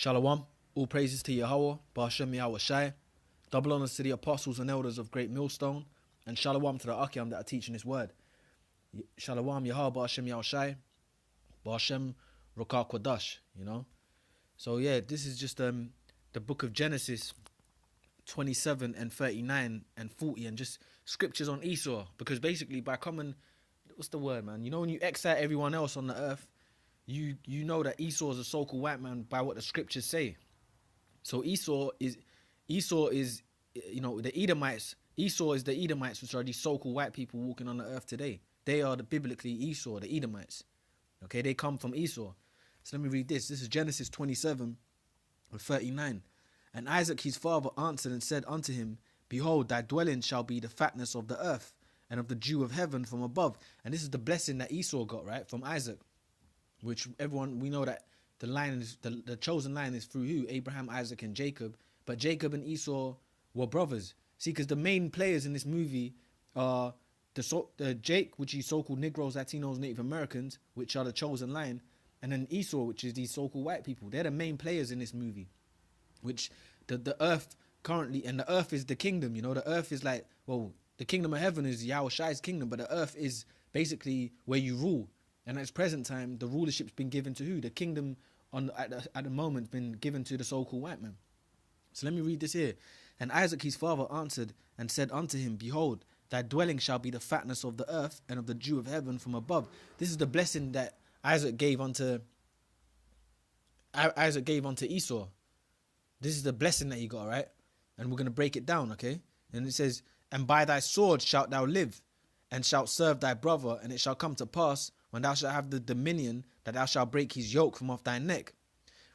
Shalom, all praises to Yahweh, Ba'ashem Yahweh Shai. Double honors to the apostles and elders of GreatMillStone, and shalom to the Akyam that are teaching this word. Shalom Yahweh, Ba'ashem Yahweh Shai, Ba'ashem Rokah Kodash, you know. So yeah, this is just the book of Genesis 27 and 39 and 40, and just scriptures on Esau, because basically by common, what's the word, man? You know, when you excite everyone else on the earth, you know that Esau is a so-called white man by what the scriptures say. So Esau is, you know, the Edomites. Esau is the Edomites, which are these so-called white people walking on the earth today. They are biblically Esau, the Edomites. Okay, they come from Esau. So let me read this. This is Genesis 27 and 39. And Isaac his father answered and said unto him, Behold, thy dwelling shall be the fatness of the earth, and of the dew of heaven from above. And this is the blessing that Esau got, right, from Isaac, which everyone, we know that the line is, the chosen line is through who? Abraham, Isaac, and Jacob. But Jacob and Esau were brothers. See, because the main players in this movie are the Jake, which is so-called Negroes, Latinos, Native Americans, which are the chosen line, and then Esau, which is these so-called white people. They're the main players in this movie, which the earth currently, and the earth is the kingdom, you know. The earth is like, well, the kingdom of heaven is Yahweh Shai's kingdom, but the earth is basically where you rule. And at its present time, the rulership's been given to who? The kingdom at the moment been given to the so-called white man. So let me read this here. And Isaac his father answered and said unto him, Behold, thy dwelling shall be the fatness of the earth, and of the dew of heaven from above. This is the blessing that Isaac gave unto Esau. This is the blessing that he got, right? And we're going to break it down, okay? And it says, And by thy sword shalt thou live, and shalt serve thy brother, and it shall come to pass, when thou shalt have the dominion, that thou shalt break his yoke from off thy neck.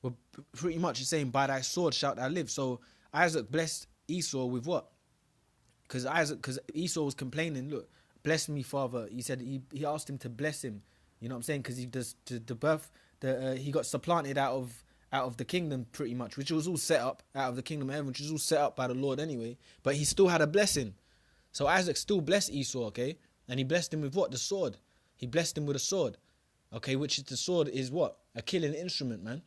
Well, pretty much it's saying, by thy sword shalt thou live. So Isaac blessed Esau with what? Because Esau was complaining, look, bless me, father. He said, he asked him to bless him. You know what I'm saying? Because he does the birth, he got supplanted out of the kingdom pretty much, which was all set up out of the kingdom of heaven, which was all set up by the Lord anyway. But he still had a blessing. So Isaac still blessed Esau, okay? And he blessed him with what? The sword. He blessed him with a sword, okay? Which is, the sword is what? A killing instrument, man.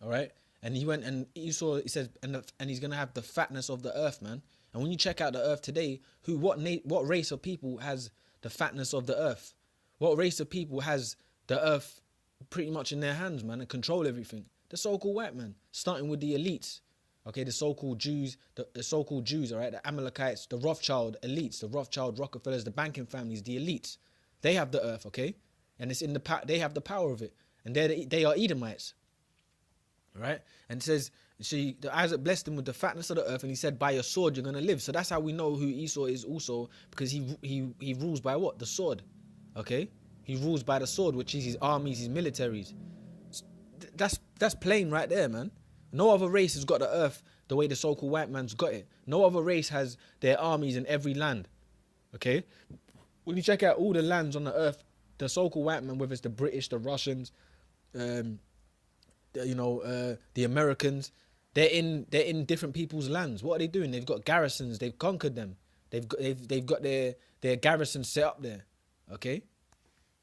All right? And he went, and Esau, he says, and he's going to have the fatness of the earth, man. And when you check out the earth today, what race of people has the fatness of the earth? What race of people has the earth pretty much in their hands, man, and control everything? The so-called white man, starting with the elites, okay, the so-called Jews, the so-called Jews, all right, the Amalekites, the Rothschild elites, the Rothschild Rockefellers, the banking families, the elites. They have the earth, okay, and it's in they have the power of it, and they are Edomites, all right. And it says, Isaac blessed him with the fatness of the earth, and he said, by your sword you're gonna live. So that's how we know who Esau is also, because he rules by what? The sword, okay. He rules by the sword, which is his armies, his militaries. That's plain right there, man. No other race has got the earth the way the so-called white man's got it. No other race has their armies in every land, okay? When you check out all the lands on the earth, the so-called white man, whether it's the British, the Russians, the Americans, they're in different people's lands. What are they doing? They've got garrisons. They've conquered them. They've got their garrisons set up there, okay?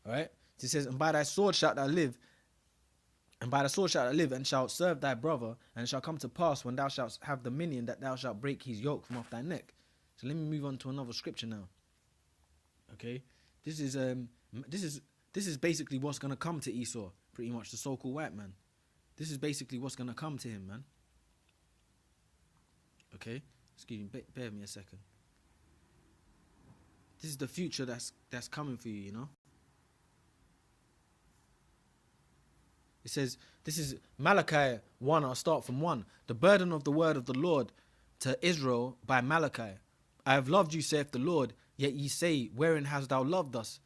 All right? It says, and by thy sword shalt thou live, and by the sword shalt thou live, and shalt serve thy brother, and it shall come to pass when thou shalt have dominion, that thou shalt break his yoke from off thy neck. So let me move on to another scripture now. Okay, this is basically what's gonna come to Esau, pretty much, the so-called white man. This is basically what's gonna come to him, man. Okay, excuse me, bear with me a second. This is the future that's coming for you, you know. It says, this is Malachi 1, I'll start from 1. The burden of the word of the Lord to Israel by Malachi. I have loved you, saith the Lord, yet ye say, wherein hast thou loved us?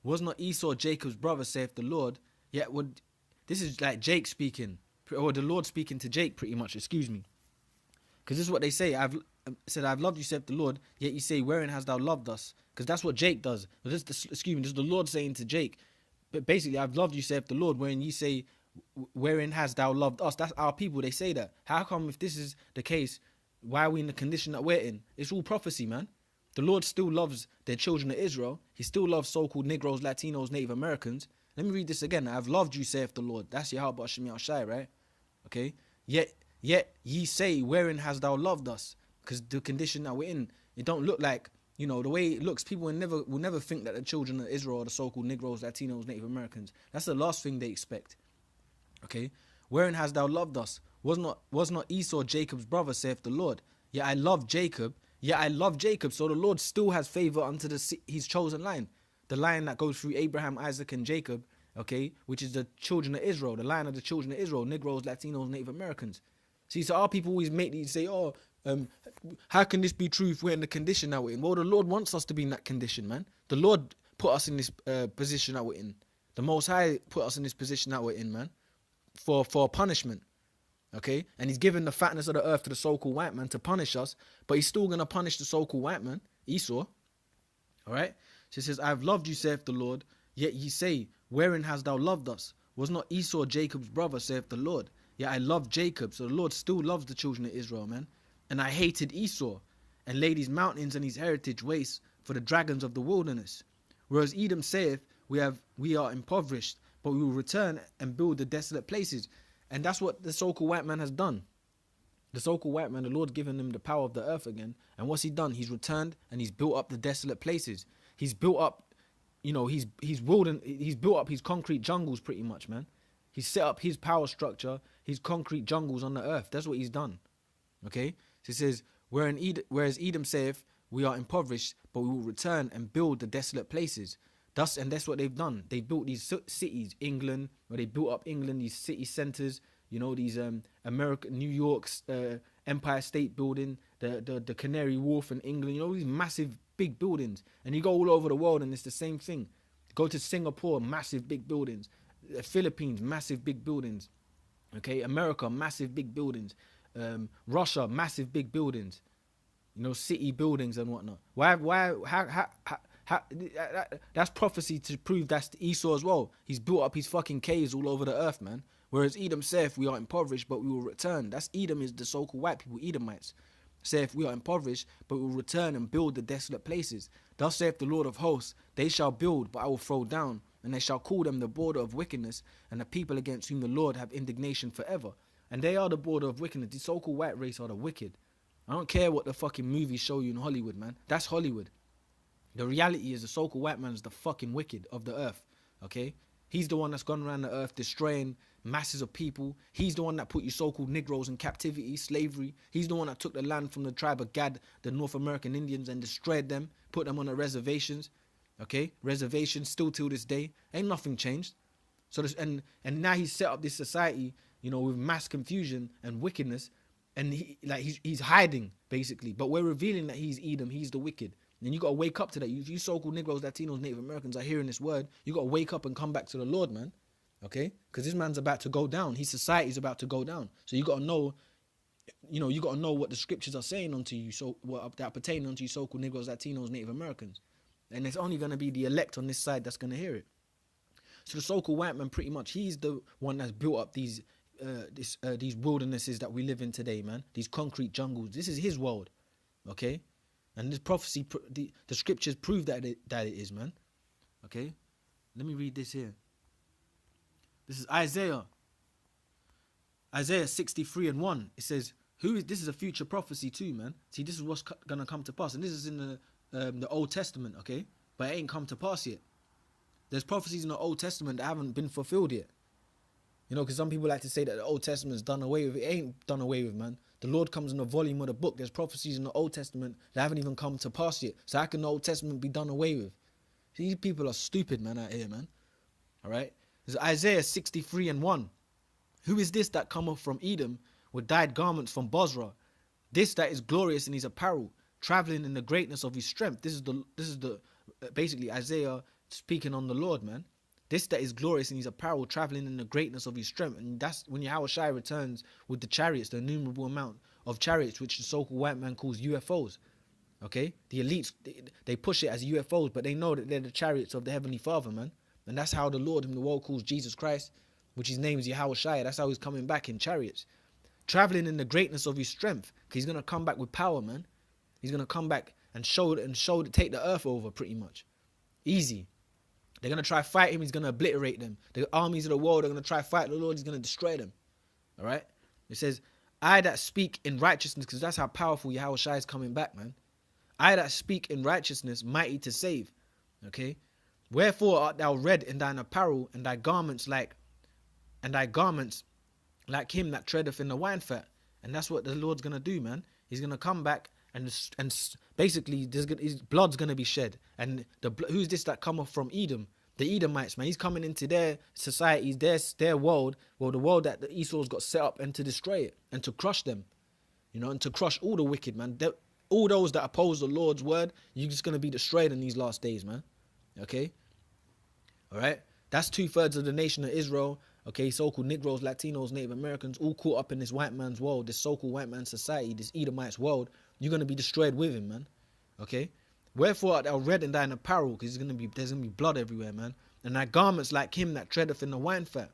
Was not Esau Jacob's brother, saith the Lord? Yet this is like Jake speaking, or the Lord speaking to Jake pretty much, excuse me. Because this is what they say, I've loved you, saith the Lord, yet ye say, wherein hast thou loved us? Because that's what Jake does. This is the Lord saying to Jake, but basically, I've loved you, saith the Lord, wherein ye say, wherein hast thou loved us? That's our people, they say that. How come, if this is the case, why are we in the condition that we're in? It's all prophecy, man. The Lord still loves their children of Israel. He still loves so-called Negroes, Latinos, Native Americans. Let me read this again. I've loved you, saith the Lord. That's Yahweh Ba'ashem Yahweh Shai, right? Okay. Yet ye say, wherein hast thou loved us? Because the condition that we're in, it don't look like, you know, the way it looks, people will never think that the children of Israel are the so-called Negroes, Latinos, Native Americans. That's the last thing they expect. Okay? Wherein hast thou loved us? Was not Esau Jacob's brother, saith the Lord? Yet I love Jacob. So the Lord still has favor unto his chosen line. The line that goes through Abraham, Isaac, and Jacob, okay, which is the children of Israel, the line of the children of Israel, Negroes, Latinos, Native Americans. See, so our people always make these say, how can this be true if we're in the condition that we're in? Well, the Lord wants us to be in that condition, man. The Lord put us in this position that we're in. The Most High put us in this position that we're in, man, for punishment, okay? And he's given the fatness of the earth to the so-called white man to punish us, but he's still going to punish the so-called white man, Esau, all right? So it says, I have loved you, saith the Lord, yet ye say, wherein hast thou loved us? Was not Esau Jacob's brother, saith the Lord? Yet I love Jacob. So the Lord still loves the children of Israel, man. And I hated Esau, and laid his mountains and his heritage waste for the dragons of the wilderness. Whereas Edom saith, we are impoverished, but we will return and build the desolate places. And that's what the so-called white man has done. The so-called white man, the Lord given him the power of the earth again. And what's he done? He's returned and he's built up the desolate places. He's built up, you know, he's built up his concrete jungles pretty much, man. He's set up his power structure, his concrete jungles on the earth. That's what he's done. Okay? So it says, whereas Edom saith, we are impoverished, but we will return and build the desolate places. And that's what they've done. They built these cities, England, where they built up England, these city centers, you know, these New York's Empire State Building, the Canary Wharf in England, you know, these massive big buildings. And you go all over the world and it's the same thing. Go to Singapore, massive big buildings. The Philippines, massive big buildings. Okay, America, massive big buildings. Russia, massive big buildings. You know, city buildings and whatnot. How, that's prophecy to prove that's Esau as well. He's built up his fucking caves all over the earth, man. Whereas Edom saith, we are impoverished, but we will return. That's Edom, is the so-called white people, Edomites. Saith, we are impoverished, but we will return and build the desolate places. Thus saith the Lord of hosts, they shall build, but I will throw down, and they shall call them the border of wickedness, and the people against whom the Lord have indignation forever. And they are the border of wickedness. The so-called white race are the wicked. I don't care what the fucking movies show you in Hollywood, man. That's Hollywood. The reality is the so-called white man is the fucking wicked of the earth, okay? He's the one that's gone around the earth destroying masses of people. He's the one that put you so-called Negroes in captivity, slavery. He's the one that took the land from the tribe of Gad, the North American Indians, and destroyed them, put them on the reservations, okay? Reservations still till this day. Ain't nothing changed. So this, and now he's set up this society, you know, with mass confusion and wickedness, and he's hiding, basically. But we're revealing that he's Edom, he's the wicked. And you got to wake up to that. You so-called Negroes, Latinos, Native Americans are hearing this word. You got to wake up and come back to the Lord, man. Okay? Because this man's about to go down. His society's about to go down. So you got to know, you know, you got to know what the scriptures are saying unto you, so what that pertain unto you so-called Negroes, Latinos, Native Americans. And it's only going to be the elect on this side that's going to hear it. So the so-called white man, pretty much, he's the one that's built up these wildernesses that we live in today, man. These concrete jungles. This is his world. Okay? And this prophecy, the scriptures prove that it is, man. Okay? Let me read this here. This is Isaiah 63:1. It says, this is a future prophecy too, man. See, this is what's going to come to pass. And this is in the Old Testament, okay? But it ain't come to pass yet. There's prophecies in the Old Testament that haven't been fulfilled yet. You know, because some people like to say that the Old Testament is done away with. It ain't done away with, man. The Lord comes in the volume of the book. There's prophecies in the Old Testament that haven't even come to pass yet. So how can the Old Testament be done away with? These people are stupid, man, out here, man. All right? There's Isaiah 63:1. Who is this that cometh from Edom with dyed garments from Bozrah? This that is glorious in his apparel, traveling in the greatness of his strength. This is the basically Isaiah speaking on the Lord, man. This that is glorious in his apparel, traveling in the greatness of his strength. And that's when Yahushua returns with the chariots, the innumerable amount of chariots, which the so-called white man calls UFOs. Okay? The elites, they push it as UFOs, but they know that they're the chariots of the Heavenly Father, man. And that's how the Lord, whom the world calls Jesus Christ, which his name is Yahushua, that's how he's coming back in chariots. Traveling in the greatness of his strength. Because he's going to come back with power, man. He's going to come back and take the earth over, pretty much. Easy. They're going to try fight him. He's going to obliterate them. The armies of the world are going to try fight the Lord. He's going to destroy them. All right? It says, I that speak in righteousness, because that's how powerful Yahweh Shai is coming back, man. I that speak in righteousness, mighty to save. Okay? Wherefore art thou red in thine apparel, and thy garments like him that treadeth in the wine fat. And that's what the Lord's gonna do, man. He's gonna come back and basically his blood's gonna be shed. And who's this that come off from Edom? The Edomites, man. He's coming into their societies, their world, well, the world that the Esau's got set up, and to destroy it and to crush them, you know, and to crush all the wicked, man. All those that oppose the Lord's word, you're just gonna be destroyed in these last days, man. Okay, all right. That's 2/3 of the nation of Israel. Okay, so-called Negroes, Latinos, Native Americans, all caught up in this white man's world, this so-called white man's society, this Edomite's world. You're going to be destroyed with him, man. Okay? Wherefore art thou red in thine apparel, because there's going to be blood everywhere, man. And thy garments like him that treadeth in the wine fat.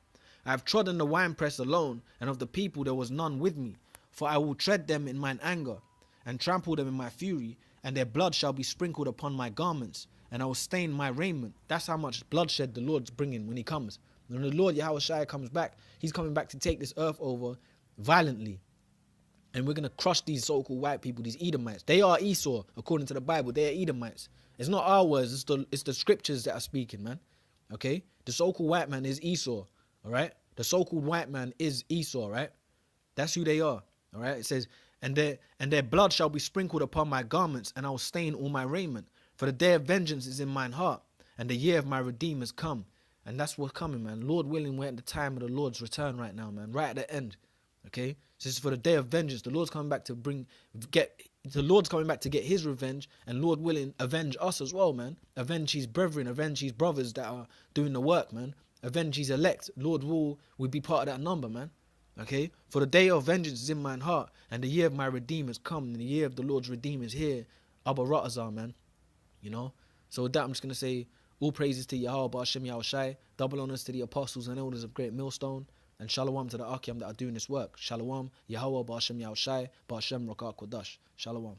I have trodden the winepress alone, and of the people there was none with me. For I will tread them in mine anger, and trample them in my fury, and their blood shall be sprinkled upon my garments, and I will stain my raiment. That's how much bloodshed the Lord's bringing when he comes. When the Lord Yahweh Shai comes back, he's coming back to take this earth over violently. And we're going to crush these so-called white people, these Edomites. They are Esau, according to the Bible. They are Edomites. It's not our words. It's the scriptures that are speaking, man. Okay? The so-called white man is Esau, all right? The so-called white man is Esau, right? That's who they are, all right? It says, and their blood shall be sprinkled upon my garments, and I will stain all my raiment. For the day of vengeance is in mine heart, and the year of my Redeemer's come. And that's what's coming, man. Lord willing, we're at the time of the Lord's return right now, man. Right at the end. Okay? This is for the day of vengeance. The Lord's coming back to get his revenge, and Lord willing, avenge us as well, man. Avenge his brethren, avenge his brothers that are doing the work, man. Avenge his elect. Lord will be part of that number, man. Okay? For the day of vengeance is in mine heart, and the year of my Redeemer's come, and the year of the Lord's Redeemer is here. Abba Ratazar, man. You know? So with that, I'm just going to say, all praises to Yahweh Ba'Shem Yahweh Shai, double honors to the apostles and elders of Great Millstone, and shalom to the Akim that are doing this work. Shalom, Yahweh Ba'Shem Yahweh Shai, Ba'Shem Rakah Kodash. Shalom.